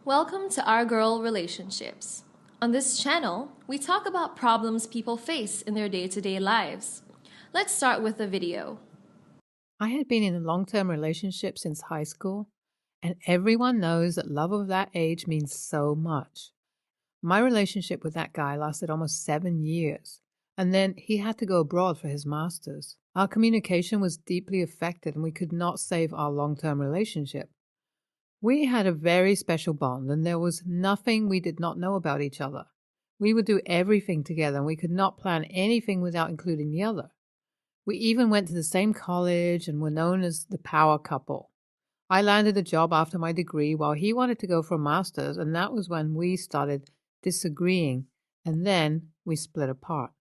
Welcome to Our Girl Relationships. On this channel, we talk about problems people face in their day-to-day lives. Let's start with a video. I had been in a long-term relationship since high school, and everyone knows that love of that age means so much. My relationship with that guy lasted almost 7 years, and then he had to go abroad for his master's. Our communication was deeply affected, and we could not save our long-term relationship. We had a very special bond, and there was nothing we did not know about each other. We would do everything together, and we could not plan anything without including the other. We even went to the same college and were known as the power couple. I landed a job after my degree while he wanted to go for a master's, and that was when we started disagreeing, and then we split apart.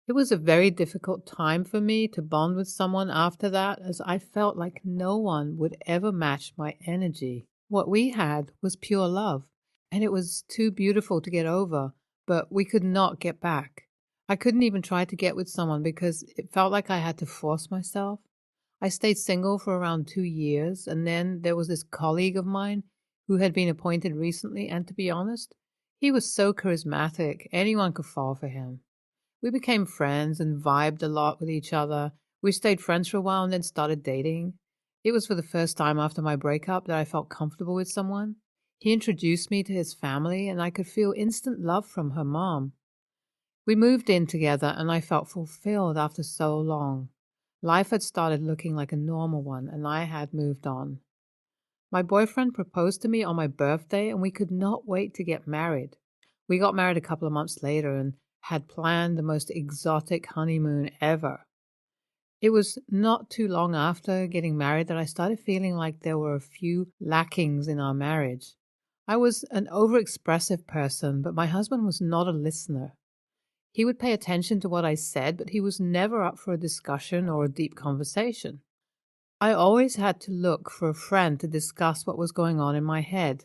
It was a very difficult time for me to bond with someone after that, as I felt like no one would ever match my energy. What we had was pure love, and it was too beautiful to get over, but we could not get back. I couldn't even try to get with someone because it felt like I had to force myself. I stayed single for around 2 years, and then there was this colleague of mine who had been appointed recently, and to be honest, he was so charismatic, anyone could fall for him. We became friends and vibed a lot with each other. We stayed friends for a while and then started dating. It was for the first time after my breakup that I felt comfortable with someone. He introduced me to his family, and I could feel instant love from her mom. We moved in together, and I felt fulfilled after so long. Life had started looking like a normal one, and I had moved on. My boyfriend proposed to me on my birthday, and we could not wait to get married. We got married a couple of months later and had planned the most exotic honeymoon ever. It was not too long after getting married that I started feeling like there were a few lackings in our marriage. I was an overexpressive person, but my husband was not a listener. He would pay attention to what I said, but he was never up for a discussion or a deep conversation. I always had to look for a friend to discuss what was going on in my head.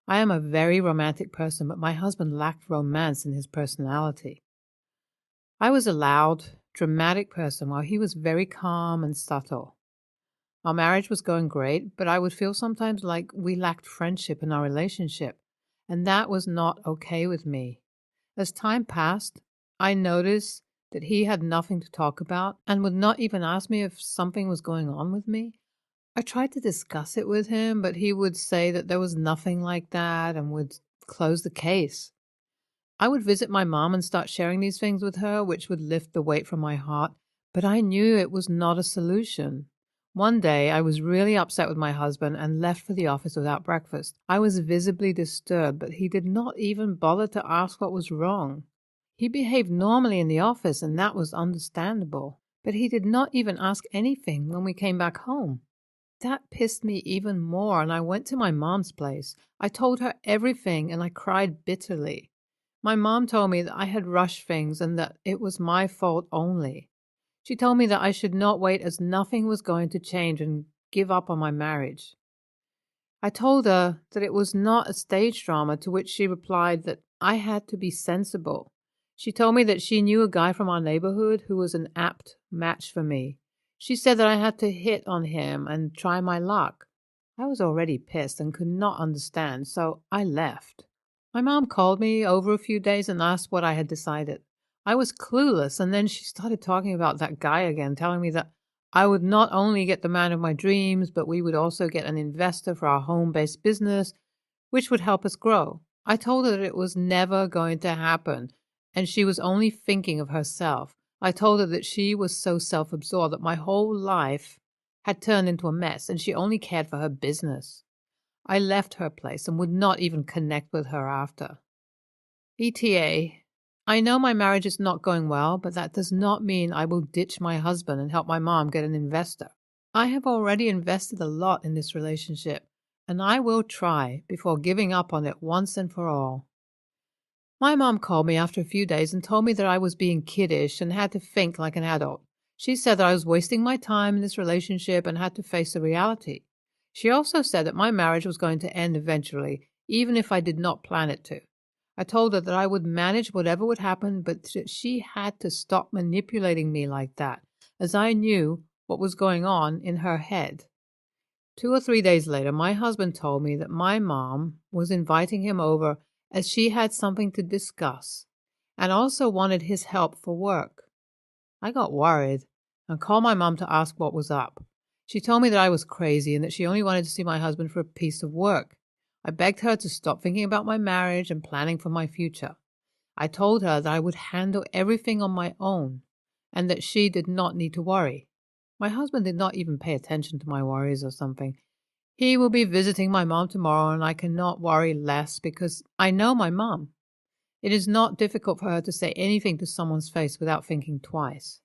I am a very romantic person, but my husband lacked romance in his personality. I was a loud, dramatic person while he was very calm and subtle. Our marriage was going great, but I would feel sometimes like we lacked friendship in our relationship, and that was not okay with me. As time passed, I noticed that he had nothing to talk about and would not even ask me if something was going on with me. I tried to discuss it with him, but he would say that there was nothing like that and would close the case. I would visit my mom and start sharing these things with her, which would lift the weight from my heart, but I knew it was not a solution. One day, I was really upset with my husband and left for the office without breakfast. I was visibly disturbed, but he did not even bother to ask what was wrong. He behaved normally in the office, and that was understandable, but he did not even ask anything when we came back home. That pissed me even more, and I went to my mom's place. I told her everything, and I cried bitterly. My mom told me that I had rushed things and that it was my fault only. She told me that I should not wait as nothing was going to change and give up on my marriage. I told her that it was not a stage drama, to which she replied that I had to be sensible. She told me that she knew a guy from our neighborhood who was an apt match for me. She said that I had to hit on him and try my luck. I was already pissed and could not understand, so I left. My mom called me over a few days and asked what I had decided. I was clueless, and then she started talking about that guy again, telling me that I would not only get the man of my dreams, but we would also get an investor for our home-based business, which would help us grow. I told her that it was never going to happen, and she was only thinking of herself. I told her that she was so self-absorbed that my whole life had turned into a mess, and she only cared for her business. I left her place and would not even connect with her after. ETA. I know my marriage is not going well, but that does not mean I will ditch my husband and help my mom get an investor. I have already invested a lot in this relationship, and I will try before giving up on it once and for all. My mom called me after a few days and told me that I was being kiddish and had to think like an adult. She said that I was wasting my time in this relationship and had to face the reality. She also said that my marriage was going to end eventually, even if I did not plan it to. I told her that I would manage whatever would happen, but that she had to stop manipulating me like that, as I knew what was going on in her head. 2 or 3 days later, my husband told me that my mom was inviting him over as she had something to discuss and also wanted his help for work. I got worried and called my mom to ask what was up. She told me that I was crazy and that she only wanted to see my husband for a piece of work. I begged her to stop thinking about my marriage and planning for my future. I told her that I would handle everything on my own and that she did not need to worry. My husband did not even pay attention to my worries or something. He will be visiting my mom tomorrow and I cannot worry less because I know my mom. It is not difficult for her to say anything to someone's face without thinking twice.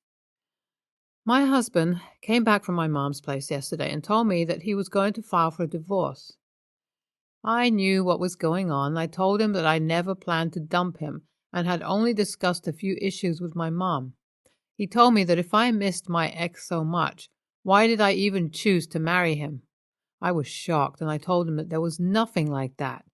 My husband came back from my mom's place yesterday and told me that he was going to file for a divorce. I knew what was going on. I told him that I never planned to dump him and had only discussed a few issues with my mom. He told me that if I missed my ex so much, why did I even choose to marry him? I was shocked and I told him that there was nothing like that.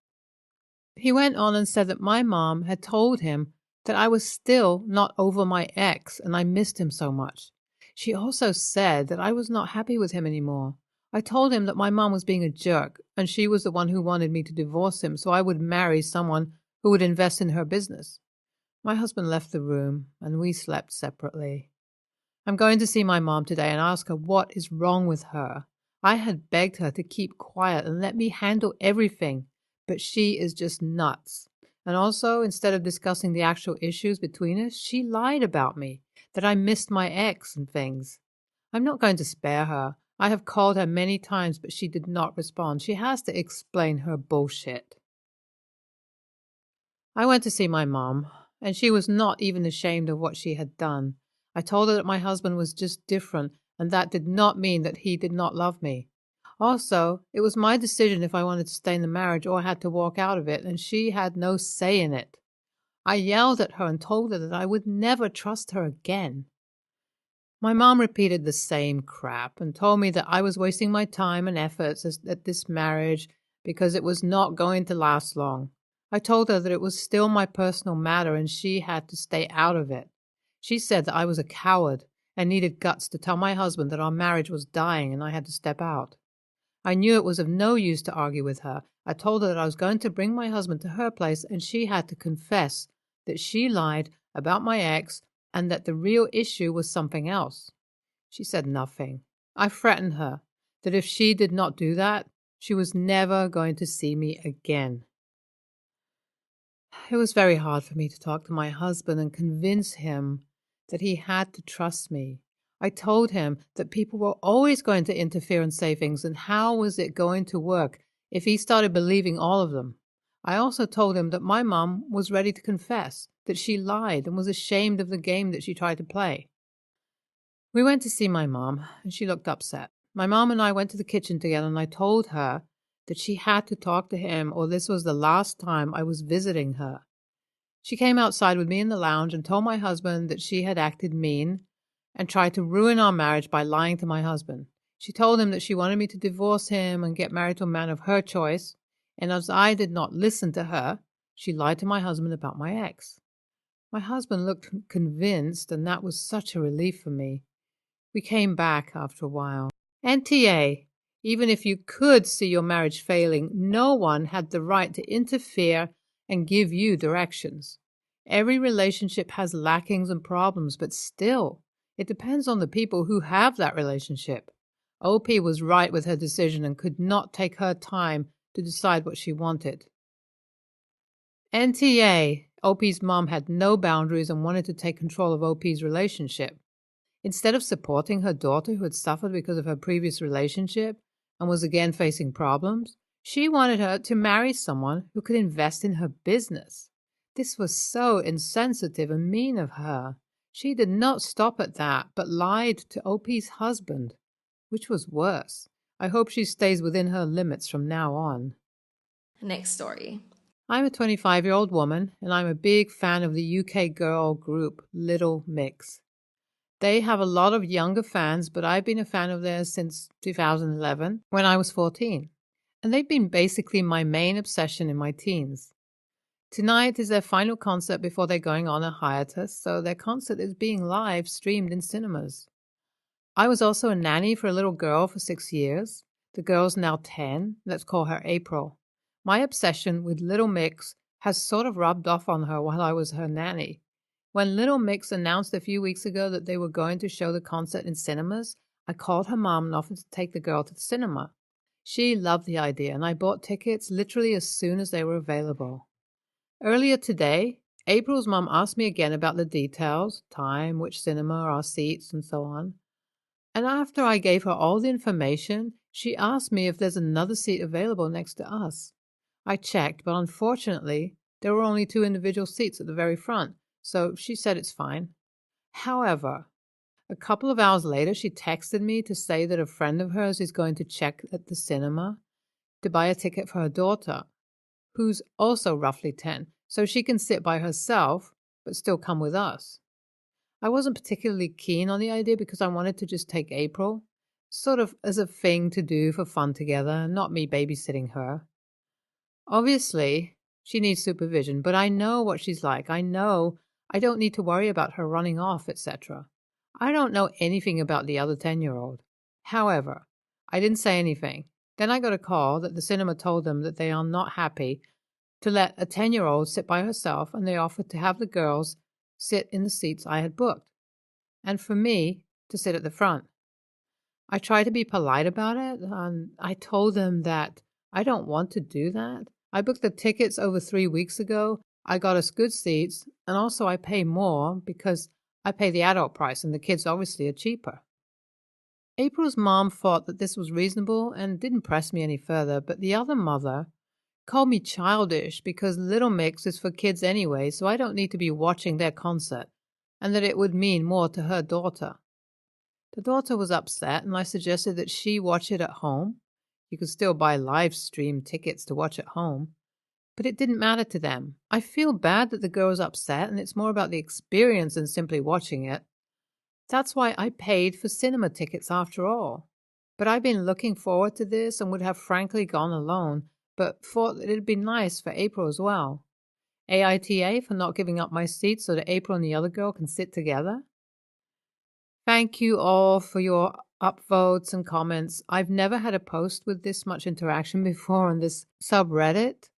He went on and said that my mom had told him that I was still not over my ex and I missed him so much. She also said that I was not happy with him anymore. I told him that my mom was being a jerk and she was the one who wanted me to divorce him so I would marry someone who would invest in her business. My husband left the room and we slept separately. I'm going to see my mom today and ask her what is wrong with her. I had begged her to keep quiet and let me handle everything, but she is just nuts. And also, instead of discussing the actual issues between us, she lied about me, that I missed my ex and things. I'm not going to spare her. I have called her many times, but she did not respond. She has to explain her bullshit. I went to see my mom, and she was not even ashamed of what she had done. I told her that my husband was just different, and that did not mean that he did not love me. Also, it was my decision if I wanted to stay in the marriage or had to walk out of it, and she had no say in it. I yelled at her and told her that I would never trust her again. My mom repeated the same crap and told me that I was wasting my time and efforts at this marriage because it was not going to last long. I told her that it was still my personal matter and she had to stay out of it. She said that I was a coward and needed guts to tell my husband that our marriage was dying and I had to step out. I knew it was of no use to argue with her. I told her that I was going to bring my husband to her place and she had to confess that she lied about my ex and that the real issue was something else. She said nothing. I threatened her that if she did not do that, she was never going to see me again. It was very hard for me to talk to my husband and convince him that he had to trust me. I told him that people were always going to interfere and say things, and how was it going to work if he started believing all of them? I also told him that my mom was ready to confess, that she lied and was ashamed of the game that she tried to play. We went to see my mom, and she looked upset. My mom and I went to the kitchen together, and I told her that she had to talk to him or this was the last time I was visiting her. She came outside with me in the lounge and told my husband that she had acted mean and tried to ruin our marriage by lying to my husband. She told him that she wanted me to divorce him and get married to a man of her choice, and as I did not listen to her, she lied to my husband about my ex. My husband looked convinced, and that was such a relief for me. We came back after a while. NTA, even if you could see your marriage failing, no one had the right to interfere and give you directions. Every relationship has lackings and problems, but still, it depends on the people who have that relationship. OP was right with her decision and could not take her time to decide what she wanted. NTA, OP's mom had no boundaries and wanted to take control of OP's relationship. Instead of supporting her daughter who had suffered because of her previous relationship and was again facing problems, she wanted her to marry someone who could invest in her business. This was so insensitive and mean of her. She did not stop at that, but lied to OP's husband, which was worse. I hope she stays within her limits from now on. Next story. I'm a 25-year-old woman, and I'm a big fan of the UK girl group Little Mix. They have a lot of younger fans, but I've been a fan of theirs since 2011, when I was 14. And they've been basically my main obsession in my teens. Tonight is their final concert before they're going on a hiatus, so their concert is being live streamed in cinemas. I was also a nanny for a little girl for 6 years. The girl's now 10. Let's call her April. My obsession with Little Mix has sort of rubbed off on her while I was her nanny. When Little Mix announced a few weeks ago that they were going to show the concert in cinemas, I called her mom and offered to take the girl to the cinema. She loved the idea, and I bought tickets literally as soon as they were available. Earlier today, April's mom asked me again about the details, time, which cinema, our seats, and so on. And after I gave her all the information, she asked me if there's another seat available next to us. I checked, but unfortunately, there were only 2 individual seats at the very front, so she said it's fine. However, a couple of hours later, she texted me to say that a friend of hers is going to check at the cinema to buy a ticket for her daughter, who's also roughly 10, so she can sit by herself but still come with us. I wasn't particularly keen on the idea because I wanted to just take April, sort of as a thing to do for fun together, not me babysitting her. Obviously, she needs supervision, but I know what she's like. I know I don't need to worry about her running off, etc. I don't know anything about the other 10-year-old. However, I didn't say anything. Then I got a call that the cinema told them that they are not happy to let a 10-year-old sit by herself, and they offered to have the girls sit in the seats I had booked, and for me to sit at the front. I tried to be polite about it, and I told them that I don't want to do that. I booked the tickets over 3 weeks ago. I got us good seats, and also I pay more because I pay the adult price, and the kids obviously are cheaper. April's mom thought that this was reasonable and didn't press me any further, but the other mother called me childish because Little Mix is for kids anyway, so I don't need to be watching their concert, and that it would mean more to her daughter. The daughter was upset, and I suggested that she watch it at home. You could still buy live stream tickets to watch at home, but it didn't matter to them. I feel bad that the girl was upset, and it's more about the experience than simply watching it. That's why I paid for cinema tickets after all. But I've been looking forward to this and would have frankly gone alone, but thought that it'd be nice for April as well. AITA for not giving up my seat so that April and the other girl can sit together. Thank you all for your upvotes and comments. I've never had a post with this much interaction before on this subreddit.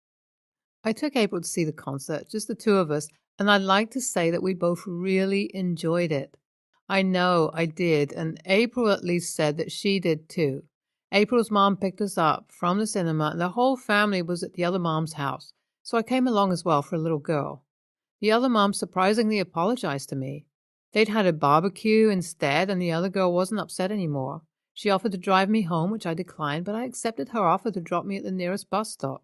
I took April to see the concert, just the 2 of us, and I'd like to say that we both really enjoyed it. I know I did, and April at least said that she did too. April's mom picked us up from the cinema, and the whole family was at the other mom's house, so I came along as well for a little girl. The other mom surprisingly apologized to me. They'd had a barbecue instead, and the other girl wasn't upset anymore. She offered to drive me home, which I declined, but I accepted her offer to drop me at the nearest bus stop.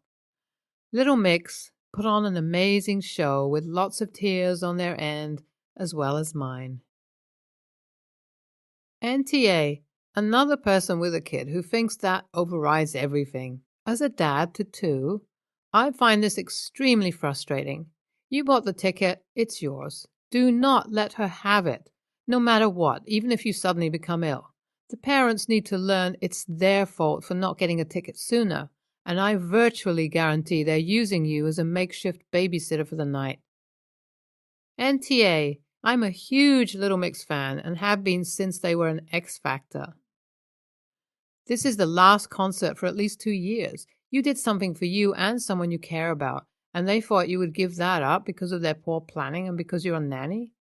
Little Mix put on an amazing show with lots of tears on their end, as well as mine. NTA, another person with a kid who thinks that overrides everything. As a dad to 2, I find this extremely frustrating. You bought the ticket, it's yours. Do not let her have it, no matter what, even if you suddenly become ill. The parents need to learn it's their fault for not getting a ticket sooner, and I virtually guarantee they're using you as a makeshift babysitter for the night. NTA, I'm a huge Little Mix fan and have been since they were an X Factor. This is the last concert for at least 2 years. You did something for you and someone you care about, and they thought you would give that up because of their poor planning and because you're a nanny?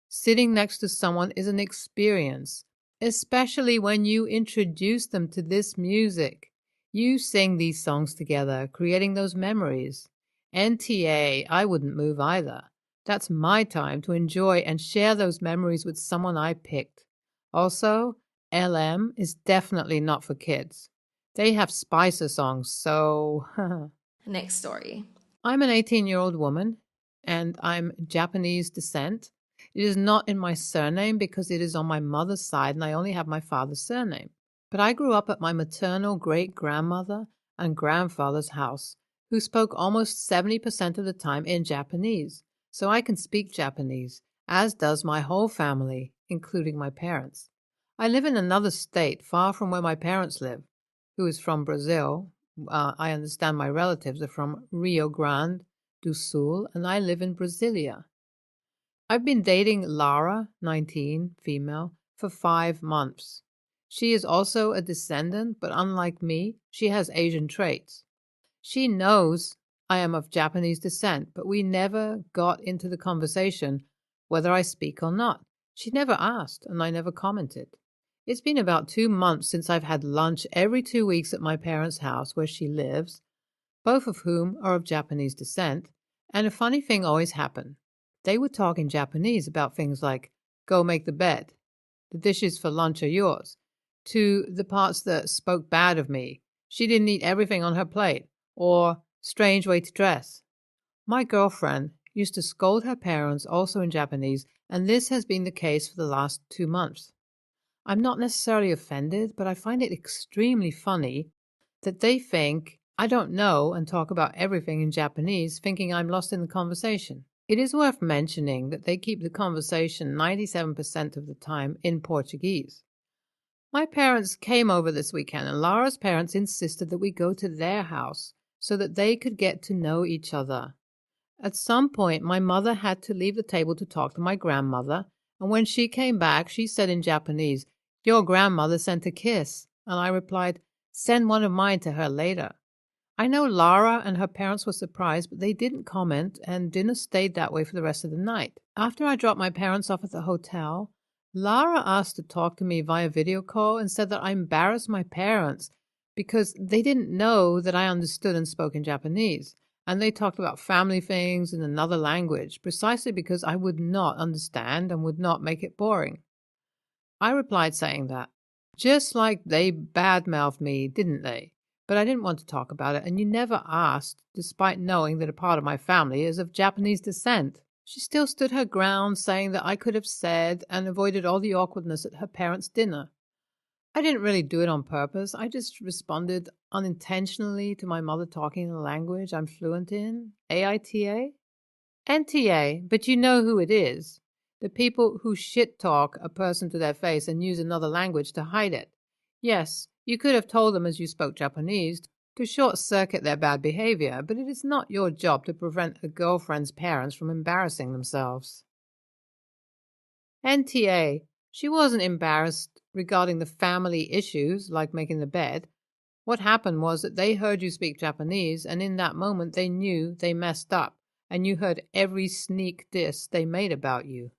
Sitting next to someone is an experience, especially when you introduce them to this music. You sing these songs together, creating those memories. NTA, I wouldn't move either. That's my time to enjoy and share those memories with someone I picked. Also, LM is definitely not for kids. They have Spicer songs, so... Next story. I'm an 18-year-old woman, and I'm Japanese descent. It is not in my surname because it is on my mother's side, and I only have my father's surname. But I grew up at my maternal great-grandmother and grandfather's house, who spoke almost 70% of the time in Japanese, so I can speak Japanese, as does my whole family, including my parents. I live in another state, far from where my parents live, who is from Brazil. I understand my relatives are from Rio Grande do Sul, and I live in Brasilia. I've been dating Lara, 19, female, for 5 months. She is also a descendant, but unlike me, she has Asian traits. She knows I am of Japanese descent, but we never got into the conversation whether I speak or not. She never asked, and I never commented. It's been about 2 months since I've had lunch every 2 weeks at my parents' house where she lives, both of whom are of Japanese descent, and a funny thing always happened. They would talk in Japanese about things like, go make the bed, the dishes for lunch are yours, to the parts that spoke bad of me, she didn't eat everything on her plate, or strange way to dress. My girlfriend used to scold her parents also in Japanese, and this has been the case for the last 2 months. I'm not necessarily offended, but I find it extremely funny that they think I don't know and talk about everything in Japanese, thinking I'm lost in the conversation. It is worth mentioning that they keep the conversation 97% of the time in Portuguese. My parents came over this weekend, and Lara's parents insisted that we go to their house so that they could get to know each other. At some point, my mother had to leave the table to talk to my grandmother, and when she came back, she said in Japanese, "Your grandmother sent a kiss," and I replied, "Send one of mine to her later." I know Lara and her parents were surprised, but they didn't comment, and dinner stayed that way for the rest of the night. After I dropped my parents off at the hotel, Lara asked to talk to me via video call and said that I embarrassed my parents because they didn't know that I understood and spoke in Japanese, and they talked about family things in another language, precisely because I would not understand and would not make it boring. I replied saying that, just like they badmouthed me, didn't they? But I didn't want to talk about it, and you never asked, despite knowing that a part of my family is of Japanese descent. She still stood her ground, saying that I could have said and avoided all the awkwardness at her parents' dinner. I didn't really do it on purpose. I just responded unintentionally to my mother talking in a language I'm fluent in, AITA. NTA, but you know who it is. The people who shit talk a person to their face and use another language to hide it. Yes, you could have told them as you spoke Japanese to short circuit their bad behavior, but it is not your job to prevent a girlfriend's parents from embarrassing themselves. NTA, she wasn't embarrassed regarding the family issues like making the bed. What happened was that they heard you speak Japanese, and in that moment they knew they messed up, and you heard every sneak diss they made about you.